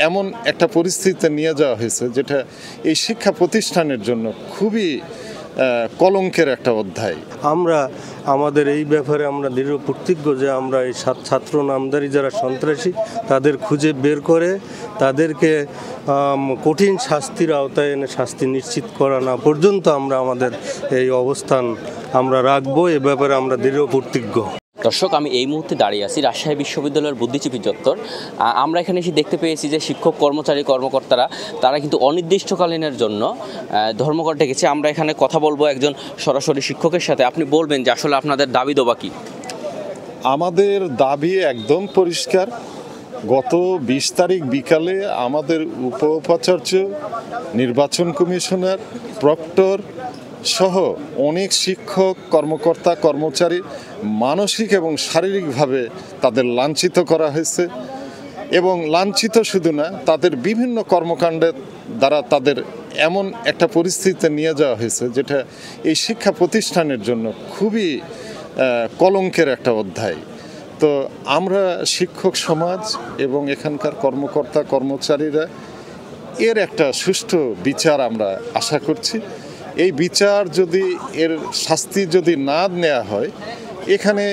এমন একটা পরিস্থিতিতে নিয়ে যাওয়া হয়েছে যেটা এই শিক্ষা প্রতিষ্ঠানের জন্য খুবই কলঙ্কের একটা অধ্যায়। আমরা আমাদের এই ব্যাপারে আমরা দৃঢ় প্রতিজ্ঞ যে আমরা এই ছাত্র নামধারী যারা সন্ত্রাসী তাদের খুঁজে বের করে তাদেরকে কঠিন শাস্তির আওতায় এনে শাস্তি নিশ্চিত করা না পর্যন্ত আমরা আমাদের এই অবস্থান আমরা রাখবো। এ ব্যাপারে আমরা দৃঢ় প্রতিজ্ঞ। দর্শক, আমি এই মুহূর্তে দাঁড়িয়ে আছি রাজশাহী বিশ্ববিদ্যালয়ের বুদ্ধিজীবী চত্বর। আমরা এখানে এসে দেখতে পেয়েছি যে শিক্ষক কর্মচারী কর্মকর্তারা তারা কিন্তু অনির্দিষ্টকালীনের জন্য ধর্মঘট ডেকেছে। আমরা এখানে কথা বলবো একজন সরাসরি শিক্ষকের সাথে। আপনি বলবেন যে আসলে আপনাদের দাবি দেওয়া কি? আমাদের দাবি একদম পরিষ্কার। গত 20 তারিখ বিকালে আমাদের উপাচার্য, নির্বাচন কমিশনার, প্রক্টর সহ অনেক শিক্ষক কর্মকর্তা কর্মচারী মানসিক এবং শারীরিকভাবে তাদের লাঞ্ছিত করা হয়েছে। এবং লাঞ্ছিত শুধু না, তাদের বিভিন্ন কর্মকাণ্ডের দ্বারা তাদের এমন একটা পরিস্থিতিতে নিয়ে যাওয়া হয়েছে যেটা এই শিক্ষা প্রতিষ্ঠানের জন্য খুবই কলঙ্কের একটা অধ্যায়। তো আমরা শিক্ষক সমাজ এবং এখানকার কর্মকর্তা কর্মচারীরা এর একটা সুষ্ঠু বিচার আমরা আশা করছি। এই বিচার যদি, এর শাস্তি যদি না নেওয়া হয়, এখানে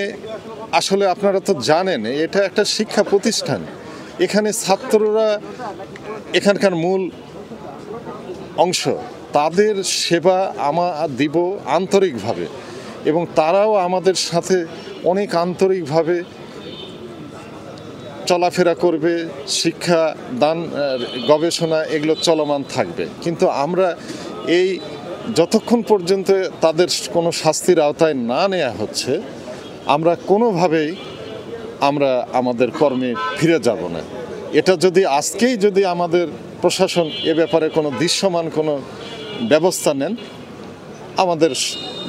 আসলে আপনারা তো জানেন এটা একটা শিক্ষা প্রতিষ্ঠান। এখানে ছাত্ররা এখানকার মূল অংশ, তাদের সেবা আমরা দিব আন্তরিকভাবে এবং তারাও আমাদের সাথে অনেক আন্তরিকভাবে চলাফেরা করবে। শিক্ষা দান, গবেষণা এগুলো চলমান থাকবে। কিন্তু আমরা এই যতক্ষণ পর্যন্ত তাদের কোনো শাস্তির আওতায় না নেওয়া হচ্ছে, আমরা কোনোভাবেই আমরা আমাদের কর্মে ফিরে যাব না। এটা যদি আজকেই যদি আমাদের প্রশাসন এ ব্যাপারে কোনো দৃশ্যমান কোনো ব্যবস্থা নেন, আমাদের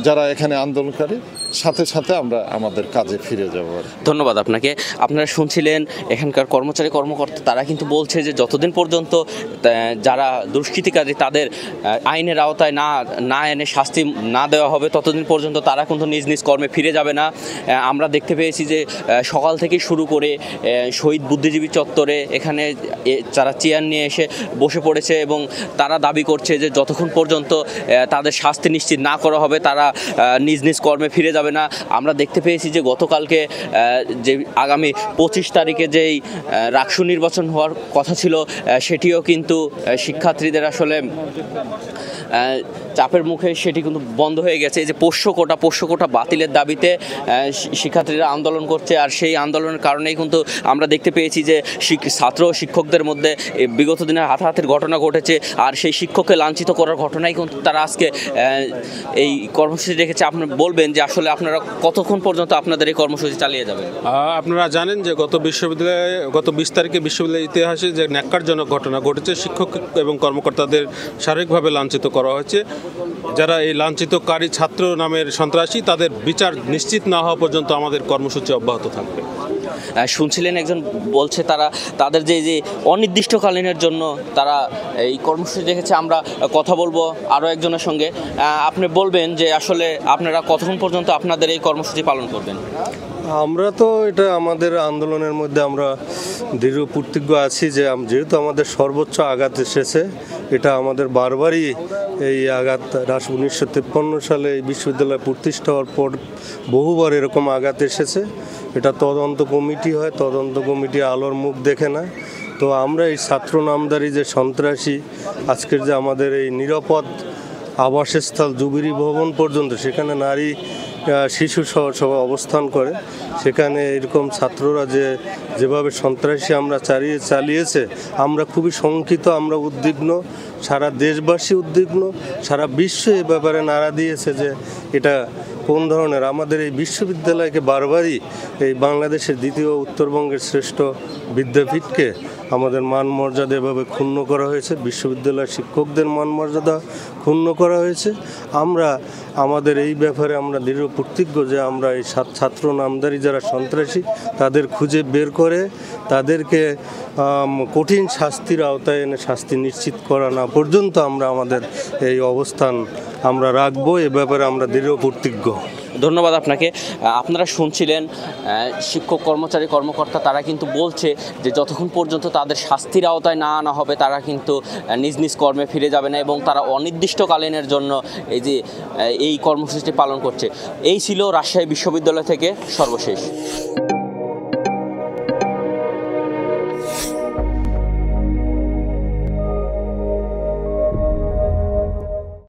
যারা এখানে আন্দোলনকারী সাথে সাথে আমরা আমাদের কাজে ফিরে যাব। ধন্যবাদ আপনাকে। আপনারা শুনছিলেন এখানকার কর্মচারী কর্মকর্তা, তারা কিন্তু বলছে যে যতদিন পর্যন্ত যারা দুষ্কৃতিকারী তাদের আইনের আওতায় না এনে শাস্তি না দেওয়া হবে, ততদিন পর্যন্ত তারা কিন্তু নিজ নিজ কর্মে ফিরে যাবে না। আমরা দেখতে পেয়েছি যে সকাল থেকে শুরু করে শহীদ বুদ্ধিজীবী চত্বরে এখানে যারা চেয়ার নিয়ে এসে বসে পড়েছে এবং তারা দাবি করছে যে যতক্ষণ পর্যন্ত তাদের শাস্তি নিশ্চিত না করা হবে তারা নিজ নিজ কর্মে ফিরে যাবে না। আমরা দেখতে পেয়েছি যে গতকালকে যে আগামী 25 তারিখে যেই রাকসু নির্বাচন হওয়ার কথা ছিল, সেটিও কিন্তু শিক্ষার্থীদের আসলে চাপের মুখে সেটি কিন্তু বন্ধ হয়ে গেছে। এই যে পোষ্য কোটা বাতিলের দাবিতে শিক্ষার্থীরা আন্দোলন করছে, আর সেই আন্দোলনের কারণেই কিন্তু আমরা দেখতে পেয়েছি যে ছাত্র ও শিক্ষকদের মধ্যে বিগত দিনের হাতাহাতির ঘটনা ঘটেছে, আর সেই শিক্ষককে লাঞ্ছিত করার ঘটনাই কিন্তু তারা আজকে এই কর্মসূচি রেখেছে। আপনি বলবেন যে আসলে আপনারা কতক্ষণ পর্যন্ত আপনাদের এই কর্মসূচি চালিয়ে যাবেন? আপনারা জানেন যে গত 20 তারিখে বিশ্ববিদ্যালয়ের ইতিহাসে যে ন্যাক্কারজনক ঘটনা ঘটেছে, শিক্ষক এবং কর্মকর্তাদের শারীরিকভাবে লাঞ্ছিত করা হয়েছে। যারা এই লাঞ্ছিতকারী ছাত্র নামের সন্ত্রাসী, তাদের বিচার নিশ্চিত না হওয়া পর্যন্ত আমাদের কর্মসূচি অব্যাহত থাকবে। শুনছিলেন একজন বলছে তাদের যে অনির্দিষ্টকালীনের জন্য তারা এই কর্মসূচি রেখেছে। আমরা কথা বলবো আরও একজনের সঙ্গে। আপনি বলবেন যে আসলে আপনারা কতক্ষণ পর্যন্ত আপনাদের এই কর্মসূচি পালন করবেন? আমরা তো এটা আমাদের আন্দোলনের মধ্যে আমরা দৃঢ় প্রতিজ্ঞ আছি যে যেহেতু আমাদের সর্বোচ্চ আঘাত এসেছে, এটা আমাদের বারবারই এই আঘাত 1953 সালে এই বিশ্ববিদ্যালয় প্রতিষ্ঠা হওয়ার পর বহুবার এরকম আঘাত এসেছে। এটা তদন্ত কমিটি হয়, তদন্ত কমিটি আলোর মুখ দেখে না। তো আমরা এই ছাত্র নামধারী যে সন্ত্রাসী, আজকের যে আমাদের এই নিরাপদ আবাসস্থল জুবিলি ভবন পর্যন্ত, সেখানে নারী শিশু সহ সবাই অবস্থান করে, সেখানে এরকম ছাত্ররা যেভাবে সন্ত্রাসী আমরা চালিয়েছে, আমরা খুবই শঙ্কিত, আমরা উদ্বিগ্ন, সারা দেশবাসী উদ্বিগ্ন, সারা বিশ্ব এ ব্যাপারে নাড়া দিয়েছে যে এটা কোন ধরনের। আমাদের এই বিশ্ববিদ্যালয়কে বারবারই এই বাংলাদেশের দ্বিতীয় উত্তরবঙ্গের শ্রেষ্ঠ বিদ্যাপীঠকে আমাদের মান মর্যাদা এভাবে ক্ষুণ্ণ করা হয়েছে, বিশ্ববিদ্যালয়ের শিক্ষকদের মান মর্যাদা ক্ষুণ্ণ করা হয়েছে। আমরা আমাদের এই ব্যাপারে আমরা দৃঢ় প্রতিজ্ঞ যে আমরা এই ছাত্র নামধারী যারা সন্ত্রাসী তাদের খুঁজে বের করে তাদেরকে কঠিন শাস্তির আওতায় এনে শাস্তি নিশ্চিত করা না পর্যন্ত আমরা আমাদের এই অবস্থান আমরা রাখবো। এ ব্যাপারে আমরা দৃঢ় প্রতিজ্ঞ। ধন্যবাদ আপনাকে। আপনারা শুনছিলেন শিক্ষক কর্মচারী কর্মকর্তা তারা কিন্তু বলছে যে যতক্ষণ পর্যন্ত তাদের শাস্তির আওতায় না আনা হবে তারা কিন্তু নিজ নিজ কর্মে ফিরে যাবে না এবং তারা অনির্দিষ্টকালীনের জন্য এই কর্মসূচিটি পালন করছে। এই ছিল রাজশাহী বিশ্ববিদ্যালয় থেকে সর্বশেষ।